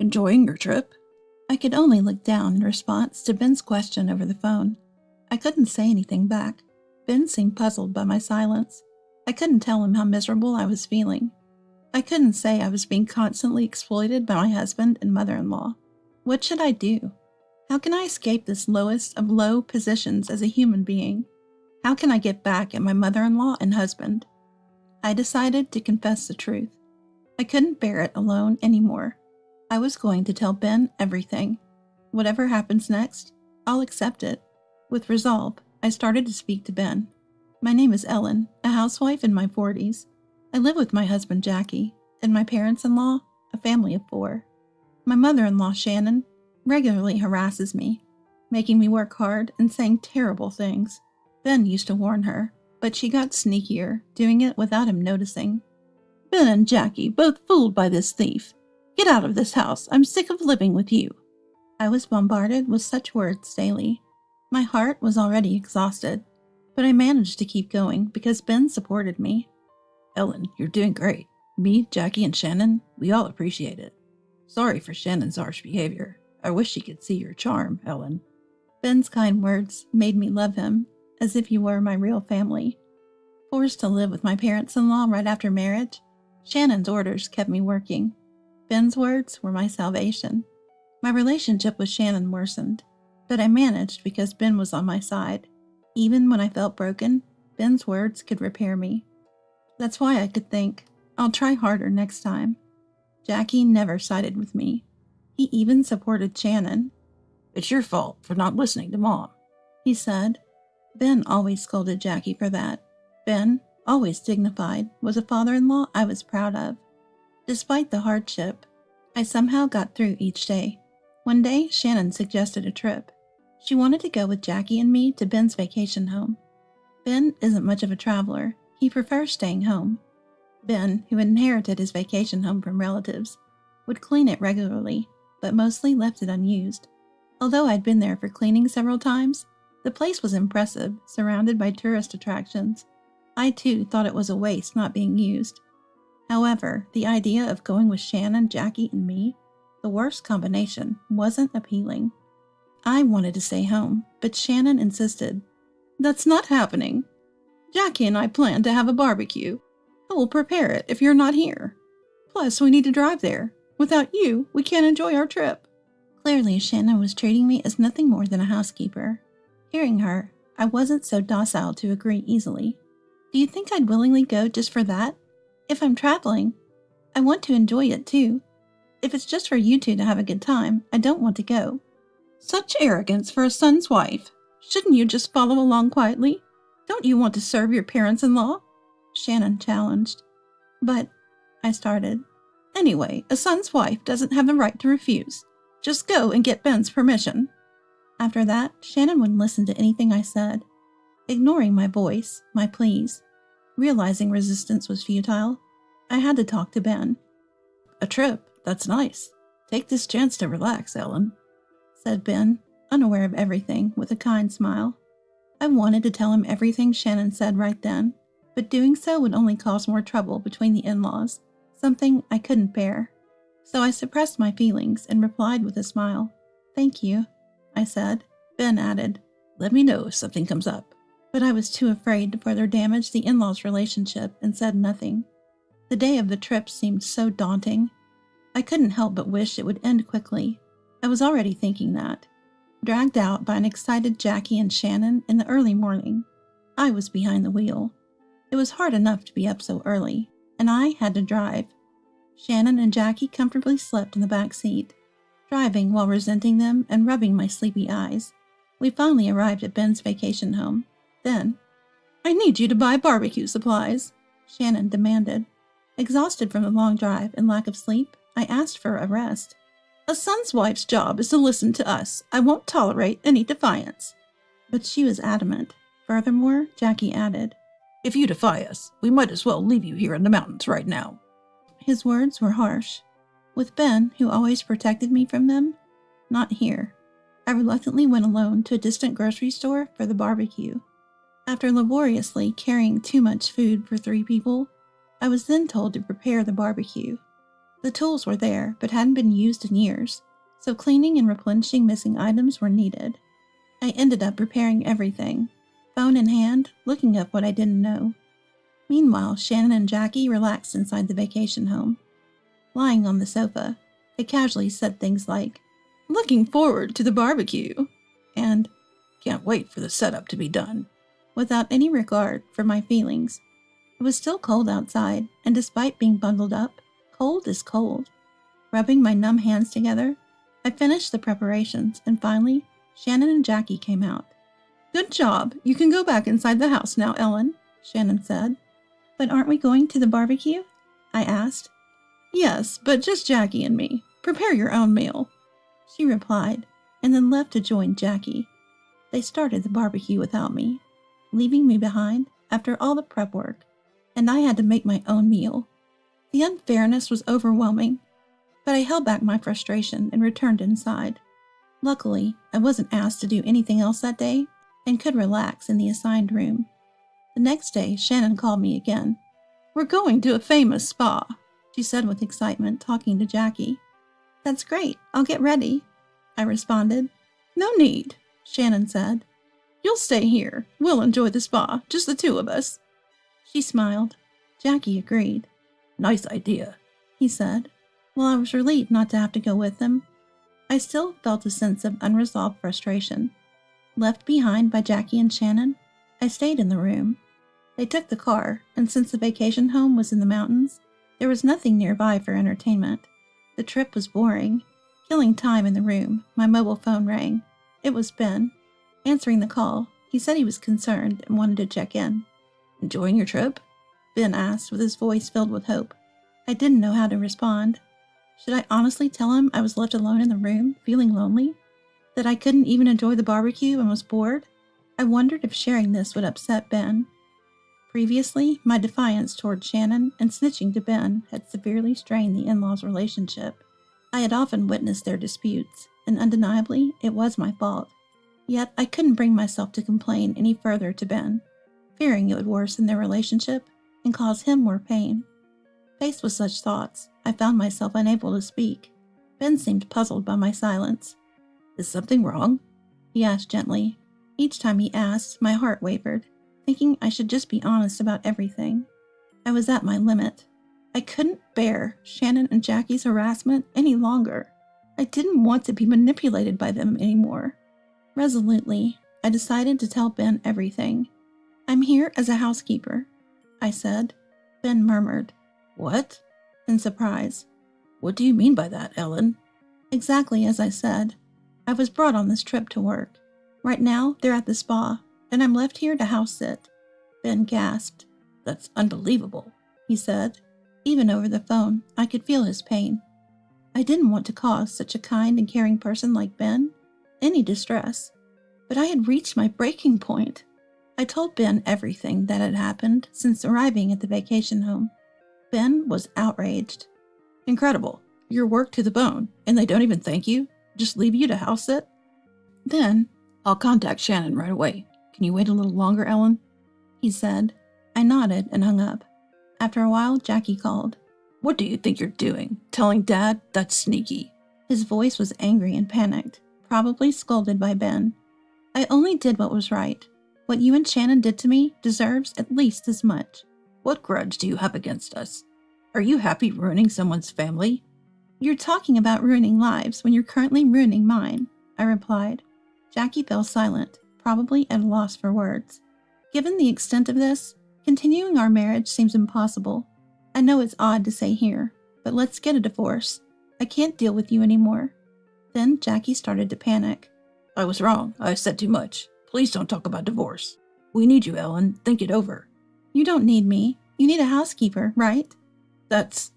Enjoying your trip? I could only look down in response to Ben's question over the phone. I couldn't say anything back. Ben seemed puzzled by my silence. I couldn't tell him how miserable I was feeling. I couldn't say I was being constantly exploited by my husband and mother-in-law. What should I do? How can I escape this lowest of low positions as a human being? How can I get back at my mother-in-law and husband? I decided to confess the truth. I couldn't bear it alone anymore. I was going to tell Ben everything. Whatever happens next, I'll accept it. With resolve, I started to speak to Ben. My name is Ellen, a housewife in my 40s. I live with my husband Jackie, and my parents-in-law, a family of 4. My mother-in-law Shannon regularly harasses me, making me work hard and saying terrible things. Ben used to warn her, but she got sneakier, doing it without him noticing. Ben and Jackie both fooled by this thief. Get out of this house. I'm sick of living with you. I was bombarded with such words daily. My heart was already exhausted, but I managed to keep going because Ben supported me. Ellen, you're doing great. Me, Jackie, and Shannon, we all appreciate it. Sorry for Shannon's harsh behavior. I wish she could see your charm, Ellen. Ben's kind words made me love him, as if he were my real family. Forced to live with my parents-in-law right after marriage, Shannon's orders kept me working. Ben's words were my salvation. My relationship with Shannon worsened, but I managed because Ben was on my side. Even when I felt broken, Ben's words could repair me. That's why I could think, I'll try harder next time. Jackie never sided with me. He even supported Shannon. It's your fault for not listening to Mom, he said. Ben always scolded Jackie for that. Ben, always dignified, was a father-in-law I was proud of. Despite the hardship, I somehow got through each day. One day, Shannon suggested a trip. She wanted to go with Jackie and me to Ben's vacation home. Ben isn't much of a traveler. He prefers staying home. Ben, who inherited his vacation home from relatives, would clean it regularly, but mostly left it unused. Although I'd been there for cleaning several times, the place was impressive, surrounded by tourist attractions. I too thought it was a waste not being used. However, the idea of going with Shannon, Jackie, and me, the worst combination, wasn't appealing. I wanted to stay home, but Shannon insisted. That's not happening. Jackie and I plan to have a barbecue. I will prepare it if you're not here. Plus, we need to drive there. Without you, we can't enjoy our trip. Clearly, Shannon was treating me as nothing more than a housekeeper. Hearing her, I wasn't so docile to agree easily. Do you think I'd willingly go just for that? If I'm traveling, I want to enjoy it too. If it's just for you two to have a good time, I don't want to go. Such arrogance for a son's wife. Shouldn't you just follow along quietly? Don't you want to serve your parents-in-law? Shannon challenged. But, I started. Anyway, a son's wife doesn't have the right to refuse. Just go and get Ben's permission. After that, Shannon wouldn't listen to anything I said. Ignoring my voice, my pleas, realizing resistance was futile, I had to talk to Ben. A trip? That's nice. Take this chance to relax, Ellen, said Ben, unaware of everything, with a kind smile. I wanted to tell him everything Shannon said right then, but doing so would only cause more trouble between the in-laws, something I couldn't bear. So I suppressed my feelings and replied with a smile. Thank you, I said. Ben added, let me know if something comes up. But I was too afraid to further damage the in-laws' relationship and said nothing. The day of the trip seemed so daunting. I couldn't help but wish it would end quickly. I was already thinking that. Dragged out by an excited Jackie and Shannon in the early morning, I was behind the wheel. It was hard enough to be up so early, and I had to drive. Shannon and Jackie comfortably slept in the back seat, driving while resenting them and rubbing my sleepy eyes. We finally arrived at Ben's vacation home. Then, I need you to buy barbecue supplies, Shannon demanded. Exhausted from the long drive and lack of sleep, I asked for a rest. A son's wife's job is to listen to us. I won't tolerate any defiance. But she was adamant. Furthermore, Jackie added, if you defy us, we might as well leave you here in the mountains right now. His words were harsh. With Ben, who always protected me from them, not here. I reluctantly went alone to a distant grocery store for the barbecue. After laboriously carrying too much food for 3 people, I was then told to prepare the barbecue. The tools were there, but hadn't been used in years, so cleaning and replenishing missing items were needed. I ended up repairing everything, phone in hand, looking up what I didn't know. Meanwhile, Shannon and Jackie relaxed inside the vacation home. Lying on the sofa, they casually said things like, "Looking forward to the barbecue," and "Can't wait for the setup to be done," without any regard for my feelings. It was still cold outside, and despite being bundled up, cold is cold. Rubbing my numb hands together, I finished the preparations, and finally, Shannon and Jackie came out. "Good job. You can go back inside the house now, Ellen," Shannon said. "But aren't we going to the barbecue?" I asked. "Yes, but just Jackie and me. Prepare your own meal," she replied, and then left to join Jackie. They started the barbecue without me, leaving me behind after all the prep work, and I had to make my own meal. The unfairness was overwhelming, but I held back my frustration and returned inside. Luckily, I wasn't asked to do anything else that day and could relax in the assigned room. The next day, Shannon called me again. "We're going to a famous spa," she said with excitement, talking to Jackie. "That's great. I'll get ready," I responded. "No need," Shannon said. "You'll stay here. We'll enjoy the spa, just the two of us." She smiled. Jackie agreed. "Nice idea," he said, while I was relieved not to have to go with him. I still felt a sense of unresolved frustration. Left behind by Jackie and Shannon, I stayed in the room. They took the car, and since the vacation home was in the mountains, there was nothing nearby for entertainment. The trip was boring. Killing time in the room, my mobile phone rang. It was Ben. Answering the call, he said he was concerned and wanted to check in. "Enjoying your trip?" Ben asked with his voice filled with hope. I didn't know how to respond. Should I honestly tell him I was left alone in the room, feeling lonely? That I couldn't even enjoy the barbecue and was bored? I wondered if sharing this would upset Ben. Previously, my defiance toward Shannon and snitching to Ben had severely strained the in-laws' relationship. I had often witnessed their disputes, and undeniably, it was my fault. Yet I couldn't bring myself to complain any further to Ben, fearing it would worsen their relationship and cause him more pain. Faced with such thoughts, I found myself unable to speak. Ben seemed puzzled by my silence. "Is something wrong?" he asked gently. Each time he asked, my heart wavered, thinking I should just be honest about everything. I was at my limit. I couldn't bear Shannon and Jackie's harassment any longer. I didn't want to be manipulated by them anymore. Resolutely, I decided to tell Ben everything. "I'm here as a housekeeper," I said. Ben murmured, "What?" in surprise. "What do you mean by that, Ellen?" Exactly as I said. I was brought on this trip to work. Right now, they're at the spa, and I'm left here to house sit. Ben gasped. "That's unbelievable," he said. Even over the phone, I could feel his pain. I didn't want to cause such a kind and caring person like Ben any distress, but I had reached my breaking point. I told Ben everything that had happened since arriving at the vacation home. Ben was outraged. "Incredible. You're worked to the bone, and they don't even thank you? Just leave you to house sit?" Then, "I'll contact Shannon right away. Can you wait a little longer, Ellen?" he said. I nodded and hung up. After a while, Jackie called. "What do you think you're doing? Telling Dad? That's sneaky." His voice was angry and panicked, probably scolded by Ben. "I only did what was right. What you and Shannon did to me deserves at least as much." "What grudge do you have against us? Are you happy ruining someone's family?" "You're talking about ruining lives when you're currently ruining mine," I replied. Jackie fell silent, probably at a loss for words. Given the extent of this, continuing our marriage seems impossible. I know it's odd to say here, but let's get a divorce. I can't deal with you anymore. Then Jackie started to panic. "I was wrong. I said too much. Please don't talk about divorce. We need you, Ellen. Think it over." "You don't need me. You need a housekeeper, right?" "That's..."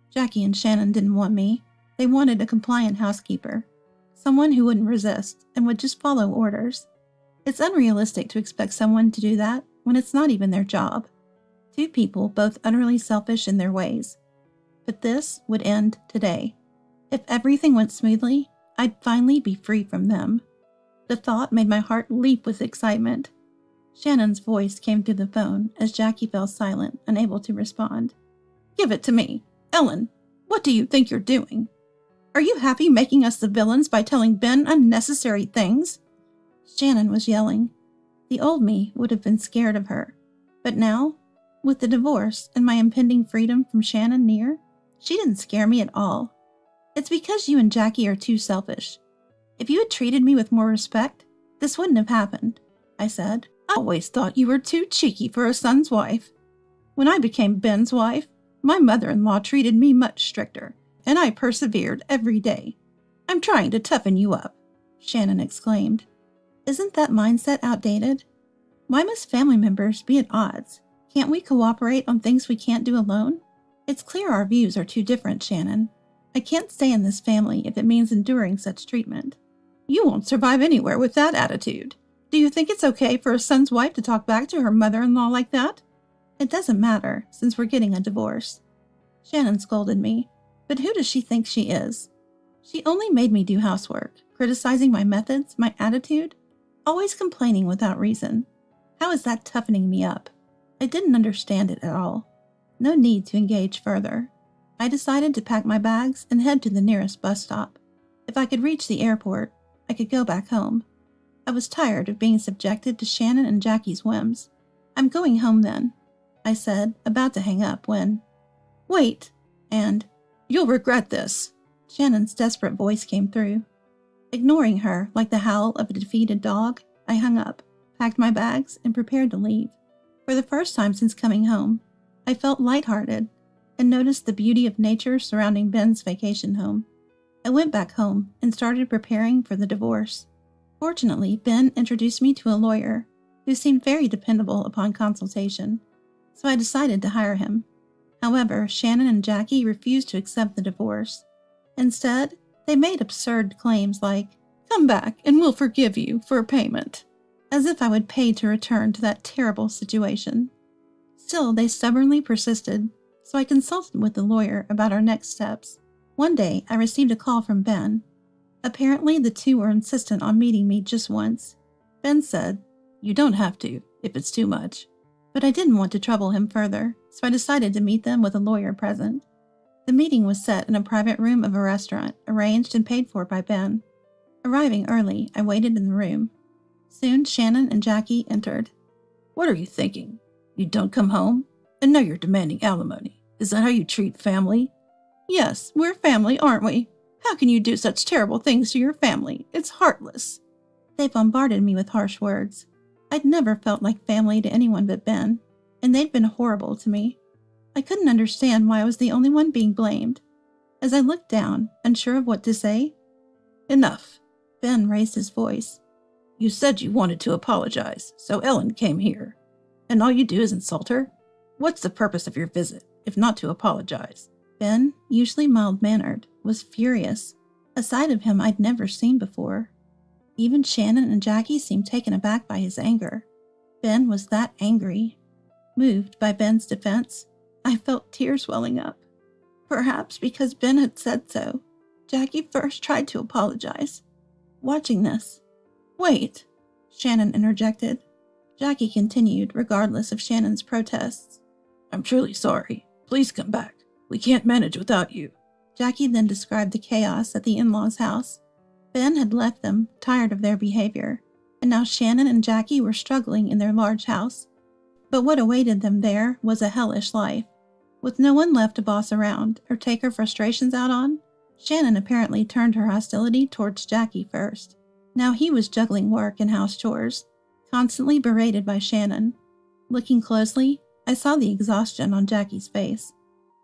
Jackie and Shannon didn't want me. They wanted a compliant housekeeper. Someone who wouldn't resist and would just follow orders. It's unrealistic to expect someone to do that when it's not even their job. Two people both utterly selfish in their ways. But this would end today. If everything went smoothly, I'd finally be free from them. The thought made my heart leap with excitement. Shannon's voice came through the phone as Jackie fell silent, unable to respond. "Give it to me. Ellen, What do you think you're doing? Are you happy making us the villains by telling Ben unnecessary things?" Shannon was yelling. The old me would have been scared of her. But now, with the divorce and my impending freedom from Shannon near, she didn't scare me at all. "It's because you and Jackie are too selfish. If you had treated me with more respect, this wouldn't have happened," I said. "I always thought you were too cheeky for a son's wife. When I became Ben's wife, my mother-in-law treated me much stricter, and I persevered every day. I'm trying to toughen you up," Shannon exclaimed. "Isn't that mindset outdated? Why must family members be at odds? Can't we cooperate on things we can't do alone? It's clear our views are too different, Shannon. I can't stay in this family if it means enduring such treatment." "You won't survive anywhere with that attitude. Do you think it's okay for a son's wife to talk back to her mother-in-law like that?" "It doesn't matter, since we're getting a divorce." Shannon scolded me. But who does she think she is? She only made me do housework, criticizing my methods, my attitude, always complaining without reason. How is that toughening me up? I didn't understand it at all. No need to engage further. I decided to pack my bags and head to the nearest bus stop. If I could reach the airport, I could go back home. I was tired of being subjected to Shannon and Jackie's whims. "I'm going home then," I said, about to hang up when, "Wait," and "You'll regret this." Shannon's desperate voice came through. Ignoring her like the howl of a defeated dog, I hung up, packed my bags, and prepared to leave. For the first time since coming home, I felt lighthearted and noticed the beauty of nature surrounding Ben's vacation home. I went back home and started preparing for the divorce. Fortunately, Ben introduced me to a lawyer who seemed very dependable upon consultation, so I decided to hire him. However, Shannon and Jackie refused to accept the divorce. Instead, they made absurd claims like, "Come back and we'll forgive you for a payment," as if I would pay to return to that terrible situation. Still, they stubbornly persisted, so I consulted with the lawyer about our next steps. One day, I received a call from Ben. Apparently, the two were insistent on meeting me just once. Ben said, "You don't have to, if it's too much." But I didn't want to trouble him further, so I decided to meet them with a lawyer present. The meeting was set in a private room of a restaurant, arranged and paid for by Ben. Arriving early, I waited in the room. Soon, Shannon and Jackie entered. "What are you thinking? You don't come home? And now you're demanding alimony. Is that how you treat family?" "Yes, we're family, aren't we? How can you do such terrible things to your family? It's heartless." They bombarded me with harsh words. I'd never felt like family to anyone but Ben, and they'd been horrible to me. I couldn't understand why I was the only one being blamed. As I looked down, unsure of what to say, "Enough." Ben raised his voice. "You said you wanted to apologize, so Ellen came here. And all you do is insult her? What's the purpose of your visit, if not to apologize?" Ben, usually mild-mannered, was furious, a side of him I'd never seen before. Even Shannon and Jackie seemed taken aback by his anger. Ben was that angry. Moved by Ben's defense, I felt tears welling up. Perhaps because Ben had said so, Jackie first tried to apologize. Watching this, "Wait," Shannon interjected. Jackie continued, regardless of Shannon's protests. "I'm truly sorry. Please come back. We can't manage without you." Jackie then described the chaos at the in-laws' house. Ben had left them, tired of their behavior, and now Shannon and Jackie were struggling in their large house. But what awaited them there was a hellish life. With no one left to boss around or take her frustrations out on, Shannon apparently turned her hostility towards Jackie first. Now he was juggling work and house chores, constantly berated by Shannon. Looking closely, I saw the exhaustion on Jackie's face,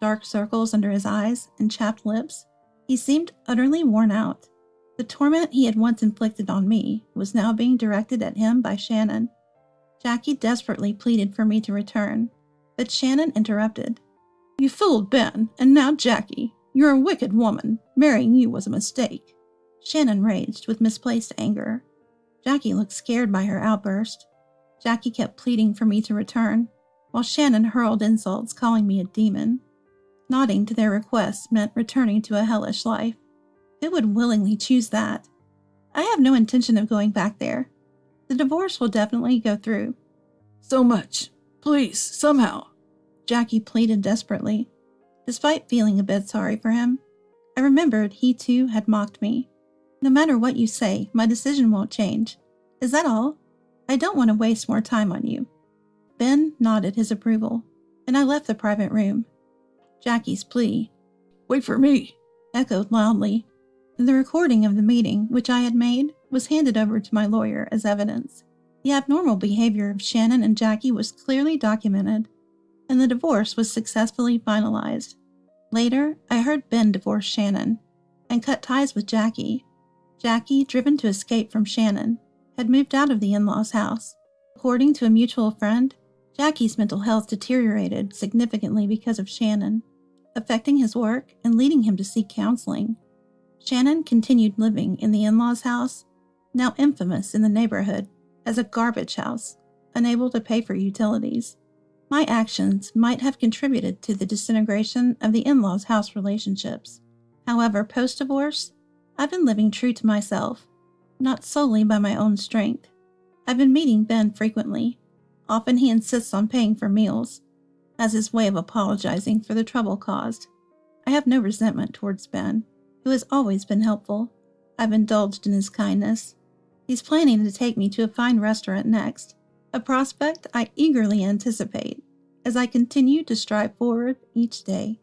dark circles under his eyes and chapped lips. He seemed utterly worn out. The torment he had once inflicted on me was now being directed at him by Shannon. Jackie desperately pleaded for me to return, but Shannon interrupted. "You fooled Ben, and now Jackie. You're a wicked woman. Marrying you was a mistake." Shannon raged with misplaced anger. Jackie looked scared by her outburst. Jackie kept pleading for me to return, while Shannon hurled insults calling me a demon. Nodding to their requests meant returning to a hellish life. Who would willingly choose that? I have no intention of going back there. The divorce will definitely go through. "So much. Please, somehow." Jackie pleaded desperately. Despite feeling a bit sorry for him, I remembered he too had mocked me. No matter what you say, my decision won't change. Is that all? I don't want to waste more time on you. Ben nodded his approval, and I left the private room. Jackie's plea, "Wait for me," echoed loudly. The recording of the meeting, which I had made, was handed over to my lawyer as evidence. The abnormal behavior of Shannon and Jackie was clearly documented, and the divorce was successfully finalized. Later, I heard Ben divorce Shannon and cut ties with Jackie. Jackie, driven to escape from Shannon, had moved out of the in-laws' house. According to a mutual friend, Jackie's mental health deteriorated significantly because of Shannon, affecting his work and leading him to seek counseling. Shannon continued living in the in-laws' house, now infamous in the neighborhood as a garbage house, unable to pay for utilities. My actions might have contributed to the disintegration of the in-laws' house relationships. However, post-divorce, I've been living true to myself, not solely by my own strength. I've been meeting Ben frequently. Often he insists on paying for meals, as his way of apologizing for the trouble caused. I have no resentment towards Ben, who has always been helpful. I've indulged in his kindness. He's planning to take me to a fine restaurant next, a prospect I eagerly anticipate as I continue to strive forward each day.